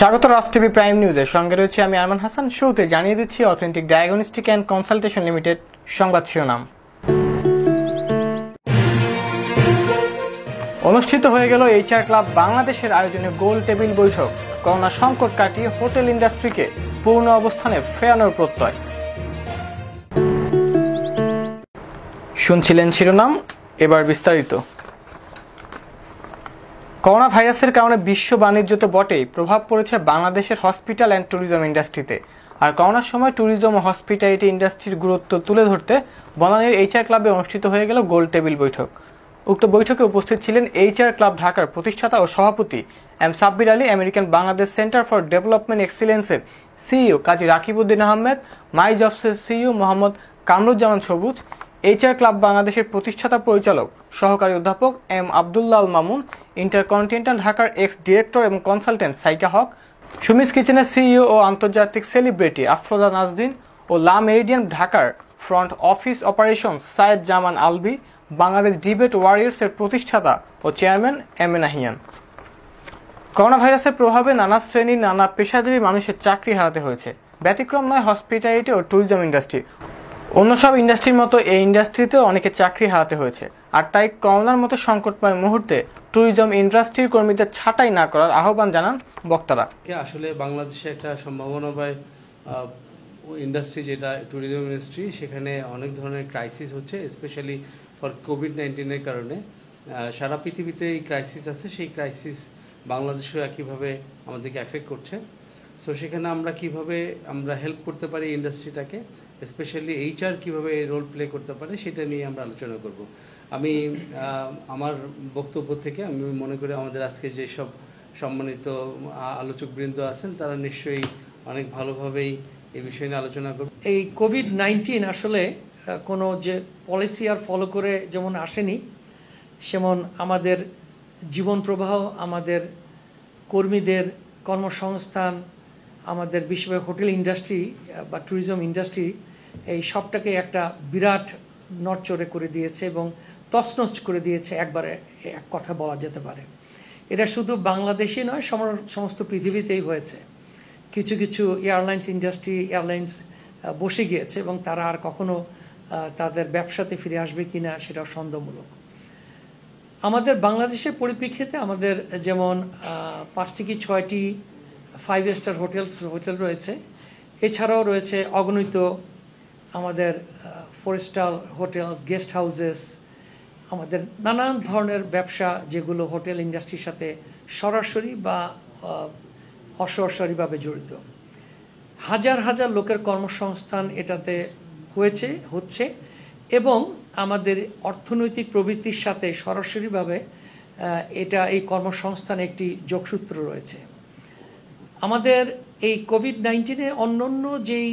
স্বাগত রাজ TV prime নিউজের সঙ্গে রয়েছে আমি আরমান হাসান। শুরুতে জানিয়ে দিচ্ছি authentic diagnostic and consultation limited সংবাদ শিরোনাম। অনুষ্ঠিত হয়ে গেল এইচআর ক্লাব বাংলাদেশের আয়োজনে গোল টেবিল বৈঠক। করোনা সংকট কাটিয়ে হোটেল ইন্ডাস্ট্রিকে পূর্ণ অবস্থানে ফেরানোর প্রত্যয়। শুনছিলেন শিরোনাম, এবার বিস্তারিত। করোনা ভাইরাসের কারণে বিশ্ব বাণিজ্য তো বটেই, প্রভাব পড়েছে বাংলাদেশের হসপিটাল অ্যান্ড ট্যুরিজম ইন্ডাস্ট্রিতে। আর করোনার সময় ট্যুরিজম ও হসপিটালিটি ইন্ডাস্ট্রির গুরুত্ব তুলে ধরতে বনানীর এইচআর ক্লাবে অনুষ্ঠিত হয়ে গেল গোল টেবিল বৈঠক। উক্ত বৈঠকে উপস্থিত ছিলেন এইচআর ক্লাব ঢাকার প্রতিষ্ঠাতা ও সভাপতি M Sabbir Ali, American Bangladesh centre for development এক্সিলেন্সের সিইও কাজী রাকিবউদ্দিন আহমেদ, মাই জবসের CEO Mohammad Kamruzzaman Sabuj, HR club বাংলাদেশের প্রতিষ্ঠাতা পরিচালক সহকারী অধ্যাপক এম আব্দুল্লাহ আল মামুন, ইন্টারকন্টিনেন্টাল ঢাকার এক্স ডিরেক্টর এবং কনসালটেন্ট সাইকা হক, সুমিস কিচেনের সিইও ও আন্তর্জাতিক সেলিব্রিটি আফরোজা নাজদিন ও লা মেরিডিয়ান ঢাকার ফ্রন্ট অফিস অপারেশনস সায়েদ জামান আলবি, বাংলাদেশ ডিবেট ওয়ারিয়ার্সের প্রতিষ্ঠাতা ও chairman M A Nahiyan. Corona ভাইরাসের প্রভাবে নানা শ্রেণীর নানা পেশাদারী মানুষের চাকরি হারাতে হয়েছে। ব্যতিক্রম নয় হসপিটালিটি ও ট্যুরিজম ইন্ডাস্ট্রি। অন্য সব ইন্ডাস্ট্রির মতো এই ইন্ডাস্ট্রিতেও অনেকে চাকরি হারাতে হয়েছে। আর তাই করোনার মতো সংকটময় মুহূর্তে ট্যুরিজম ইন্ডাস্ট্রির কর্মীদের ছাঁটাই না করার আহ্বান জানান বক্তারা। আসলে বাংলাদেশে একটা সম্ভাবনাময় ইন্ডাস্ট্রি, যেটা ট্যুরিজম ইন্ডাস্ট্রি, সেখানে অনেক ধরনের ক্রাইসিস হচ্ছে, স্পেশালি ফর কোভিড-19-এর কারণে। সারা পৃথিবীতে এই ক্রাইসিস আছে, সেই ক্রাইসিস বাংলাদেশেও একইভাবে আমাদেরকে অ্যাফেক্ট করছে। সো সেখানে আমরা কিভাবে হেল্প করতে পারি ইন্ডাস্ট্রিটাকে, স্পেশালি এইচআর কীভাবে রোল প্লে করতে পারে, সেটা নিয়ে আমরা আলোচনা করব। আমি আমার বক্তব্য থেকে আমি মনে করি আমাদের আজকে যেসব সম্মানিত আলোচকবৃন্দ আছেন তারা নিশ্চয়ই অনেক ভালোভাবেই এই বিষয় নিয়ে আলোচনা করবে। এই কোভিড-19 আসলে কোনো যে পলিসি আর ফলো করে যেমন আসেনি, সেমন আমাদের জীবন প্রবাহ, আমাদের কর্মীদের কর্মসংস্থান, আমাদের বিশেষভাবে হোটেল ইন্ডাস্ট্রি বা ট্যুরিজম ইন্ডাস্ট্রি, এই সবটাকে একটা বিরাট নড়চড়ে করে দিয়েছে এবং তছনছ করে দিয়েছে, একবারে এক কথা বলা যেতে পারে। এটা শুধু বাংলাদেশে নয়, সমস্ত পৃথিবীতেই হয়েছে। কিছু কিছু এয়ারলাইন্স বসে গিয়েছে এবং তারা আর কখনো তাদের ব্যবসাতে ফিরে আসবে কিনা সেটাও সন্দেহমূলক। আমাদের বাংলাদেশের পরিপ্রেক্ষিতে আমাদের যেমন 5টি কি 6টি 5 স্টার হোটেল রয়েছে, এছাড়াও রয়েছে অগণিত আমাদের 4 স্টার হোটেলস, গেস্ট হাউসেস, আমাদের নানান ধরনের ব্যবসা যেগুলো হোটেল ইন্ডাস্ট্রির সাথে সরাসরি বা অসরাসরিভাবে জড়িত। হাজার হাজার লোকের কর্মসংস্থান এটাতে হচ্ছে এবং আমাদের অর্থনৈতিক প্রবৃত্তির সাথে সরাসরিভাবে এই কর্মসংস্থানে একটি যোগসূত্র রয়েছে। আমাদের এই কোভিড-19-এ অন্যান্য যেই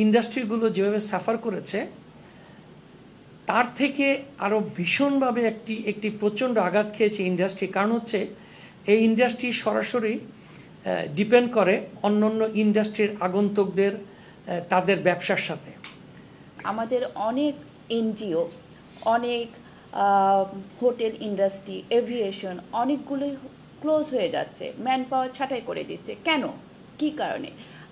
ইন্ডাস্ট্রিগুলো যেভাবে সাফার করেছে তার থেকে আরও ভীষণভাবে একটি প্রচণ্ড আঘাত খেয়েছে ইন্ডাস্ট্রি। কারণ হচ্ছে এই ইন্ডাস্ট্রি সরাসরি ডিপেন্ড করে অন্যান্য ইন্ডাস্ট্রির আগন্তুকদের তাদের ব্যবসার সাথে। আমাদের অনেক এনজিও, অনেক হোটেল ইন্ডাস্ট্রি, এভিয়েশন অনেকগুলোই ক্লোজ হয়ে যাচ্ছে, ম্যান পাওয়ার ছাঁটাই করে দিচ্ছে। কেন, কী কারণে?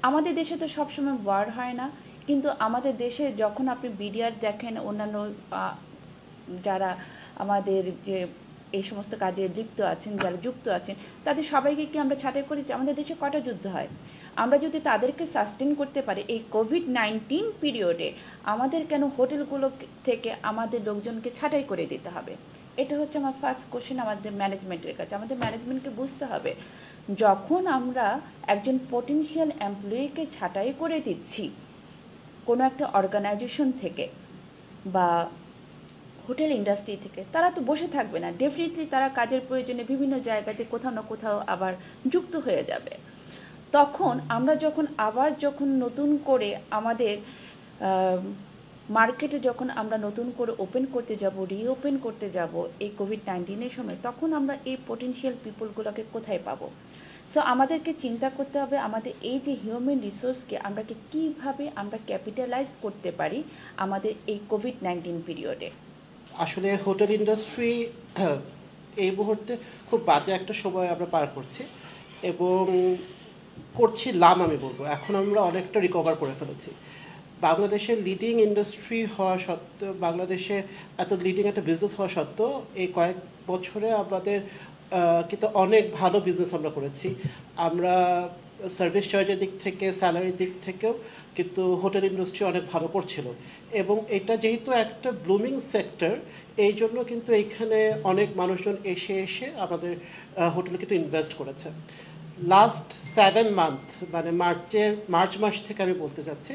আমাদের দেশে তো সবসময় ওয়ার হয় না, কিন্তু আমাদের দেশে যখন আপনি বিডিআর দেখেন, অন্যান্য যারা আমাদের যে এই সমস্ত কাজে যারা যুক্ত আছেন তাদের সবাইকে কি আমরা ছাঁটাই করেছি? আমাদের দেশে কটা যুদ্ধ হয়? আমরা যদি তাদেরকে সাস্টেন করতে পারি এই কোভিড-19 পিরিয়ডে, আমাদের কেন হোটেলগুলো থেকে আমাদের লোকজনকে ছাঁটাই করে দিতে হবে? এটা হচ্ছে আমার ফার্স্ট কোশ্চেন আমাদের ম্যানেজমেন্টের কাছে। আমাদের ম্যানেজমেন্টকে বুঝতে হবে, যখন আমরা একজন পটেনশিয়াল এমপ্লয়িকে ছাঁটাই করে দিচ্ছি কোনো একটা অর্গানাইজেশন থেকে বা হোটেল ইন্ডাস্ট্রি থেকে, তারা তো বসে থাকবে না। ডেফিনেটলি তারা কাজের প্রয়োজনে বিভিন্ন জায়গাতে কোথাও না কোথাও আবার যুক্ত হয়ে যাবে। তখন আমরা যখন নতুন করে আমাদের মার্কেটে আমরা নতুন করে রিওপেন করতে যাব এই কোভিড-19-এর সময়, তখন আমরা এই পটেনশিয়াল পিপলগুলোকে কোথায় পাবো? সো আমাদেরকে চিন্তা করতে হবে আমাদের এই যে হিউম্যান রিসোর্সকে কীভাবে আমরা ক্যাপিটালাইজ করতে পারি আমাদের এই কোভিড-19 পিরিয়ডে। আসলে হোটেল ইন্ডাস্ট্রি এই মুহূর্তে খুব বাজে একটা সময় আমরা পার করছি এবং করছিলাম আমি বলবো, এখন আমরা অনেকটা রিকভার করে ফেলেছি। বাংলাদেশের লিডিং ইন্ডাস্ট্রি হওয়া সত্ত্বেও, বাংলাদেশে এত লিডিং একটা বিজনেস হওয়া সত্ত্বেও এই কয়েক বছরে আমাদের কিন্তু অনেক ভালো বিজনেস আমরা করেছি। আমরা সার্ভিস চার্জের দিক থেকে, স্যালারির দিক থেকেও কিন্তু হোটেল ইন্ডাস্ট্রি অনেক ভালো করছিল, এবং এটা যেহেতু একটা ব্লুমিং সেক্টর, এই জন্য কিন্তু এইখানে অনেক মানুষজন এসে আমাদের হোটেলে কিন্তু ইনভেস্ট করেছে। লাস্ট 7 মান্থ মানে মার্চ মাস থেকে আমি বলতে চাচ্ছি,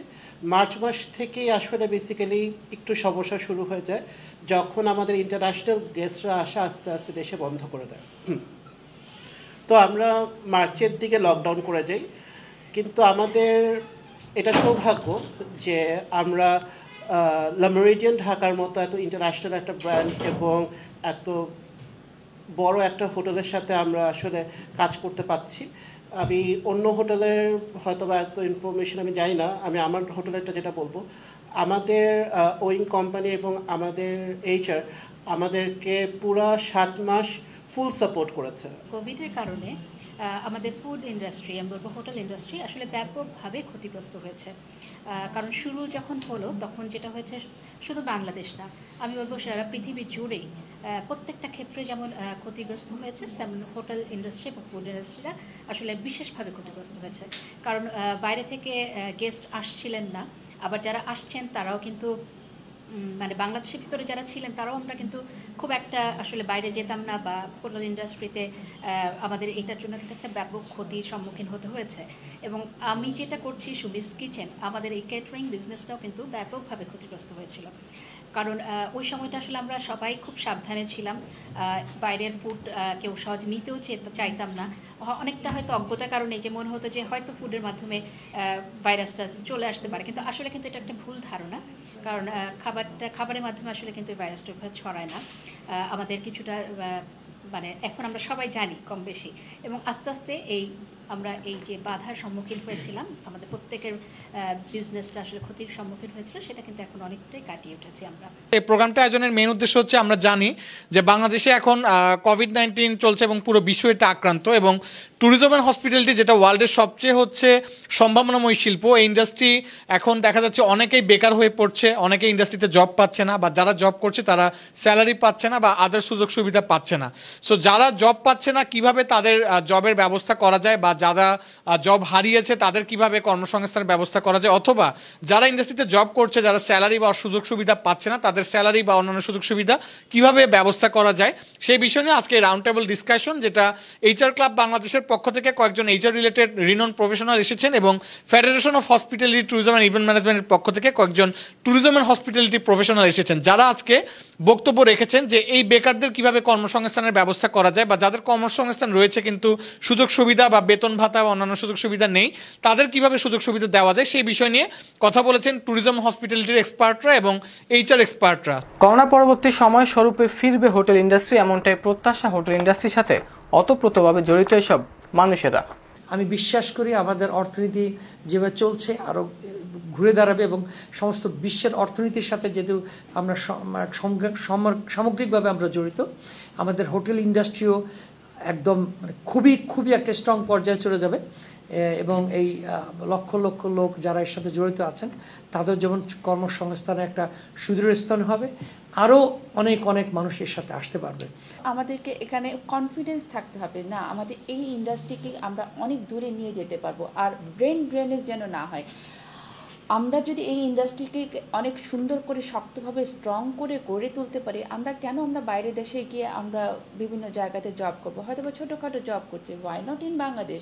মার্চ মাস থেকেই আসলে বেসিক্যালি একটু সমস্যা শুরু হয়ে যায়, যখন আমাদের ইন্টারন্যাশনাল গেস্টরা আসা আস্তে আস্তে দেশে বন্ধ করে দেয়। তো আমরা মার্চের দিকে লকডাউন করে যাই, কিন্তু আমাদের এটা সৌভাগ্য যে আমরা লা মেরিডিয়ান ঢাকার মতো এত ইন্টারন্যাশনাল একটা ব্র্যান্ড এবং এত বড় একটা হোটেলের সাথে আমরা আসলে কাজ করতে পারছি। আমি অন্য হোটেলের হয়তো বা এত ইনফরমেশন আমি জানি না, আমি আমার হোটেলেরটা যেটা বলবো, আমাদের ওয়িং কোম্পানি এবং আমাদের HR আমাদেরকে পুরা 7 মাস ফুল সাপোর্ট করেছে। কোভিডের কারণে আমাদের ফুড ইন্ডাস্ট্রি, আমি বলবো হোটেল ইন্ডাস্ট্রি আসলে ব্যাপকভাবে ক্ষতিগ্রস্ত হয়েছে। কারণ শুরু যখন হলো তখন যেটা হয়েছে শুধু বাংলাদেশ না, আমি বলবো সারা পৃথিবী জুড়েই প্রত্যেকটা ক্ষেত্রে যেমন ক্ষতিগ্রস্ত হয়েছে, তেমন হোটেল ইন্ডাস্ট্রি এবং ফুড ইন্ডাস্ট্রিটা আসলে বিশেষভাবে ক্ষতিগ্রস্ত হয়েছে। কারণ বাইরে থেকে গেস্ট আসছিলেন না, আবার যারা আসছেন তারাও কিন্তু মানে বাংলাদেশের ভিতরে যারা ছিলেন তারাও আমরা কিন্তু খুব একটা আসলে বাইরে যেতাম না, বা হোটেল ইন্ডাস্ট্রিতে আমাদের এটার জন্য একটা ব্যাপক ক্ষতির সম্মুখীন হতে হয়েছে। এবং আমি যেটা করছি সুবিস কিচেন, আমাদের এই ক্যাটারিং বিজনেসটাও কিন্তু ব্যাপকভাবে ক্ষতিগ্রস্ত হয়েছিল। কারণ ওই সময়টা আসলে আমরা সবাই খুব সাবধানে ছিলাম, বাইরের ফুড কেউ সহজ নিতেও চাইতাম না। অনেকটা হয়তো অজ্ঞতার কারণে যে মনে হতো যে হয়তো ফুডের মাধ্যমে ভাইরাসটা চলে আসতে পারে, কিন্তু আসলে কিন্তু এটা একটা ভুল ধারণা। কারণ খাবারের মাধ্যমে আসলে কিন্তু এই ভাইরাসটা ছড়ায় না। আমাদের কিছুটা মানে এখন আমরা সবাই জানি কম বেশি, এবং আস্তে আস্তে আমরা এই যে বাধার সম্মুখীন হয়েছিলাম, আমাদের প্রত্যেকের বিজনেসটা আসলে ক্ষতির সম্মুখীন হয়েছিল, সেটা কিন্তু এখন অনেকটাই কাটিয়ে উঠেছি আমরা। এই প্রোগ্রামটা আয়োজনের মেইন উদ্দেশ্য হচ্ছে, আমরা জানি যে বাংলাদেশে এখন কোভিড-19 চলছে এবং পুরো বিশ্ব এটা আক্রান্ত, এবং ট্যুরিজম অ্যান্ড হসপিটালিটি যেটা ওয়ার্ল্ডের সবচেয়ে হচ্ছে সম্ভাবনাময় শিল্প, এই ইন্ডাস্ট্রি এখন দেখা যাচ্ছে অনেকেই বেকার হয়ে পড়ছে, অনেকেই ইন্ডাস্ট্রিতে জব পাচ্ছে না, বা যারা জব করছে তারা স্যালারি পাচ্ছে না বা আদার সুযোগ সুবিধা পাচ্ছে না। সো যারা জব পাচ্ছে না, কিভাবে তাদের জবের ব্যবস্থা করা যায়, বা যারা জব হারিয়েছে তাদের কিভাবে কর্মসংস্থানের ব্যবস্থা করা যায়, অথবা যারা ইন্ডাস্ট্রিতে জব করছে, যারা স্যালারি বা সুযোগ সুবিধা পাচ্ছে না, তাদের স্যালারি বা অন্যান্য সুযোগ সুবিধা কিভাবে ব্যবস্থা করা যায়, সেই বিষয় নিয়ে আজকে রাউন্ড টেবল ডিসকাশন, যেটা HR ক্লাব বাংলাদেশের পক্ষ থেকে কয়েকজন HR রিলেটেড রিনোন প্রফেশনাল এসেছেন, এবং federation of hospitality tourism and event ম্যানেজমেন্টের পক্ষ থেকে কয়েকজন ট্যুরিজম অ্যান্ড হসপিটালিটি প্রফেশনাল এসেছেন, যারা আজকে বক্তব্য রেখেছেন যে এই বেকারদের কিভাবে কর্মসংস্থানের ব্যবস্থা করা যায়, বা যাদের কর্মসংস্থান রয়েছে কিন্তু সুযোগ সুবিধা বা বেতন ভাতা বা অন্যান্য সুযোগ সুবিধা নেই, তাদের কিভাবে সুযোগ সুবিধা দেওয়া যায়, সেই বিষয় নিয়ে কথা বলেছেন ট্যুরিজম হসপিটালিটির এক্সপার্টরা এবং HR এক্সপার্টরা। করোনা পরবর্তী সময় স্বরূপে ফিরবে হোটেল ইন্ডাস্ট্রি, এমনটাই প্রত্যাশা হোটেল ইন্ডাস্ট্রির সাথে ওতপ্রোতভাবে জড়িত এসব মানুষেরা। আমি বিশ্বাস করি আমাদের অর্থনীতি যেভাবে চলছে আরও ঘুরে দাঁড়াবে, এবং সমস্ত বিশ্বের অর্থনীতির সাথে যেহেতু আমরা সামগ্রিকভাবে আমরা জড়িত, আমাদের হোটেল ইন্ডাস্ট্রিও একদম খুবই একটা স্ট্রং পর্যায়ে চলে যাবে, এবং এই লক্ষ লক্ষ লোক যারা এর সাথে জড়িত আছেন তাদের যেমন কর্মসংস্থানের একটা সুদৃঢ় স্থান হবে, আরও অনেক মানুষ এর সাথে আসতে পারবে। আমাদেরকে এখানে কনফিডেন্স থাকতে হবে, না আমাদের এই ইন্ডাস্ট্রিকে আমরা অনেক দূরে নিয়ে যেতে পারবো, আর ব্রেন ড্রেনেজ যেন না হয়। আমরা যদি এই ইন্ডাস্ট্রিকে অনেক সুন্দর করে শক্তভাবে স্ট্রং করে গড়ে তুলতে পারি, আমরা বাইরে দেশে গিয়ে আমরা বিভিন্ন জায়গাতে জব করবো, হয়তো বা ছোটোখাটো জব করছি, ওয়াই নট ইন বাংলাদেশ।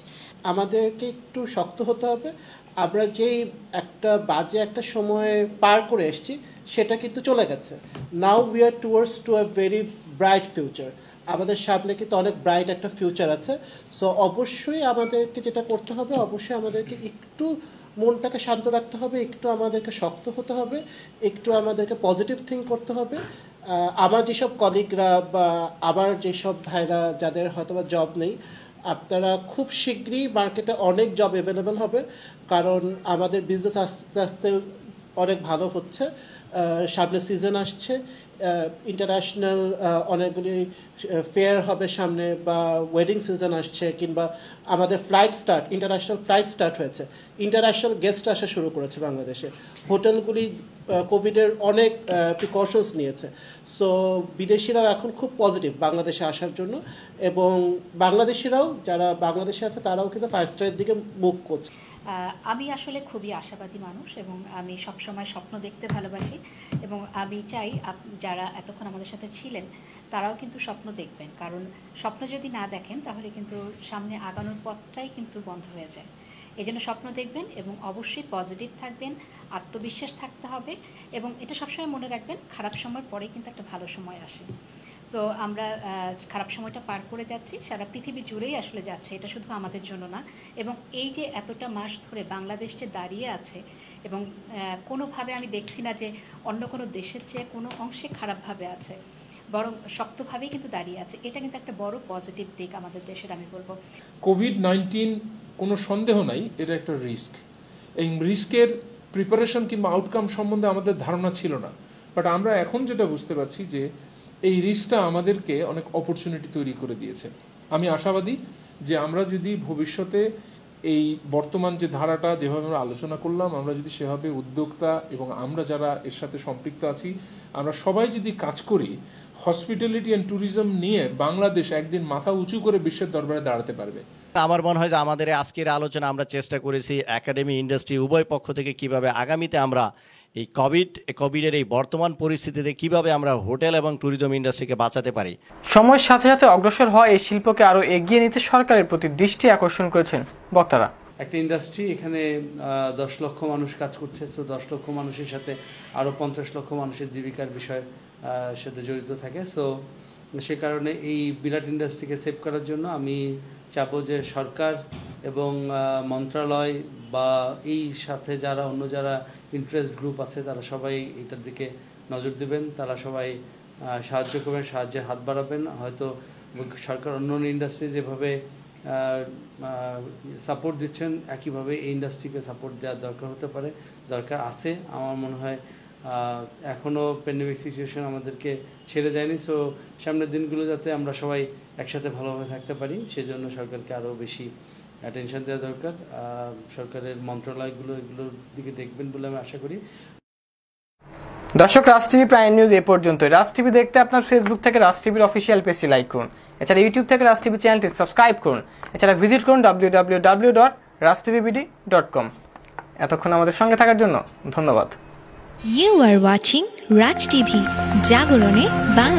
আমাদেরকে একটু শক্ত হতে হবে। আমরা যেই একটা বাজে একটা সময় পার করে এসেছি সেটা কিন্তু চলে গেছে। Now we are towards to a very bright future. আমাদের সামনে কিন্তু অনেক ব্রাইট একটা ফিউচার আছে। সো অবশ্যই আমাদেরকে যেটা করতে হবে, অবশ্যই আমাদেরকে একটু মনটাকে শান্ত রাখতে হবে, একটু আমাদেরকে শক্ত হতে হবে, একটু আমাদেরকে পজিটিভ থিঙ্ক করতে হবে। আমার যেসব কলিগরা বা আমার যেসব ভাইরা যাদের হয়তো বা জব নেই, আপনারা খুব শীঘ্রই মার্কেটে অনেক জব অ্যাভেলেবেল হবে, কারণ আমাদের বিজনেস আস্তে আস্তে অনেক ভালো হচ্ছে। সামনে সিজন আসছে, ইন্টারন্যাশনাল অনেকগুলি ফেয়ার হবে সামনে, বা ওয়েডিং সিজন আসছে, কিংবা আমাদের ইন্টারন্যাশনাল ফ্লাইট স্টার্ট হয়েছে, ইন্টারন্যাশনাল গেস্ট আসা শুরু করেছে বাংলাদেশে, হোটেলগুলি কোভিডের অনেক প্রিকশনস নিয়েছে। সো বিদেশিরাও এখন খুব পজিটিভ বাংলাদেশে আসার জন্য, এবং বাংলাদেশিরাও যারা বাংলাদেশে আছে তারাও কিন্তু 5 স্টারের দিকে মুভ করছে। আমি আসলে খুবই আশাবাদী মানুষ, এবং আমি সবসময় স্বপ্ন দেখতে ভালোবাসি, এবং আমি চাই যারা এতক্ষণ আমাদের সাথে ছিলেন তারাও কিন্তু স্বপ্ন দেখবেন, কারণ স্বপ্ন যদি না দেখেন তাহলে কিন্তু সামনে আগানোর পথটাই কিন্তু বন্ধ হয়ে যায়। এই জন্য স্বপ্ন দেখবেন এবং অবশ্যই পজিটিভ থাকবেন, আত্মবিশ্বাস থাকতে হবে, এবং এটা সবসময় মনে রাখবেন খারাপ সময়ের পরে কিন্তু একটা ভালো সময় আসে। সো আমরা খারাপ সময়টা পার করে যাচ্ছি, সারা পৃথিবী জুড়েই আসলে যাচ্ছে, এটা শুধু আমাদের জন্য না। এবং এই যে এতটা মাস ধরে বাংলাদেশ যে দাঁড়িয়ে আছে, এবং কোনোভাবে আমি দেখছি না যে অন্য কোনো দেশের চেয়ে কোনো অংশে খারাপভাবে আছে, বরং শক্তভাবেই কিন্তু দাঁড়িয়ে আছে। এটা কিন্তু একটা বড় পজিটিভ দিক আমাদের দেশের, আমি বলবো। কোভিড-19 কোনো সন্দেহ নাই এটা একটা রিস্ক। এই রিস্কের প্রিপারেশন কিংবা আউটকাম সম্বন্ধে আমাদের ধারণা ছিল না, বাট আমরা এখন যেটা বুঝতে পারছি যে এই রিস্কটা আমাদেরকে অনেক অপরচুনিটি তৈরি করে দিয়েছে। আমি আশাবাদী যে আমরা যদি ভবিষ্যতে এই বর্তমান যে ধারাটা যেভাবে আমরা আলোচনা করলাম, আমরা যদি সেভাবে উদ্যোক্তা এবং আমরা যারা এর সাথে সম্পৃক্ত আছি, আমরা সবাই যদি কাজ করি, হসপিটালিটি অ্যান্ড ট্যুরিজম নিয়ে বাংলাদেশ একদিন মাথা উঁচু করে বিশ্বের দরবারে দাঁড়াতে পারবে। আমার মনে হয় যে আমাদের আজকের আলোচনা আমরা চেষ্টা করেছি একাডেমি, ইন্ডাস্ট্রি উভয় পক্ষ থেকে কিভাবে আগামীতে আমরা এই কোভিডের এই বর্তমান পরিস্থিতিতে কিভাবে আমরা হোটেল এবং ট্যুরিজম ইন্ডাস্ট্রিকে বাঁচাতে পারি। সময়ের সাথে সাথে অগ্রসর হওয়া এই শিল্পকে আরো এগিয়ে নিতে সরকারের প্রতি দৃষ্টি আকর্ষণ করেছেন বক্তারা। একটা ইন্ডাস্ট্রি, এখানে 10 লক্ষ মানুষ কাজ করছে, তো 10 লক্ষ মানুষের সাথে আরও 50 লক্ষ মানুষের জীবিকার বিষয় সাথে জড়িত থাকে। সো সে কারণে এই বিরাট ইন্ডাস্ট্রিকে সেভ করার জন্য আমি চাবো যে সরকার এবং মন্ত্রণালয় বা এই সাথে যারা অন্য যারা ইন্টারেস্ট গ্রুপ আছে তারা সবাই এটার দিকে নজর দেবেন, তারা সবাই সাহায্য করবেন, সাহায্যের হাত বাড়াবেন। হয়তো সরকার অন্য ইন্ডাস্ট্রি যেভাবে সাপোর্ট দিচ্ছেন একইভাবে এই ইন্ডাস্ট্রিকে সাপোর্ট দেওয়ার দরকার আছে। আমার মনে হয় এখনও প্যান্ডেমিক সিচুয়েশন আমাদেরকে ছেড়ে যায়নি। সো সামনের দিনগুলো যাতে আমরা সবাই একসাথে ভালোভাবে থাকতে পারি, সেজন্য সরকারকে আরও বেশি অ্যাটেনশন দেওয়া দরকার। সরকারের মন্ত্রণালয়গুলো এগুলোর দিকে দেখবেন বলে আমি আশা করি। দর্শক, রাজ টিভি প্রাইম নিউজ এ পর্যন্ত। রাজ টিভি দেখতে আপনার ফেসবুক থেকে রাজ টিভির অফিসিয়াল পেজটি লাইক করুন, এছাড়া ইউটিউব থেকে রাজ টিভি চ্যানেলটি সাবস্ক্রাইব করুন, এছাড়া ভিজিট করুন www.rajtvbd.com। এতক্ষণ আমাদের সঙ্গে থাকার জন্য ধন্যবাদ। You are watching Raj TV, জাগরণে বাংলা।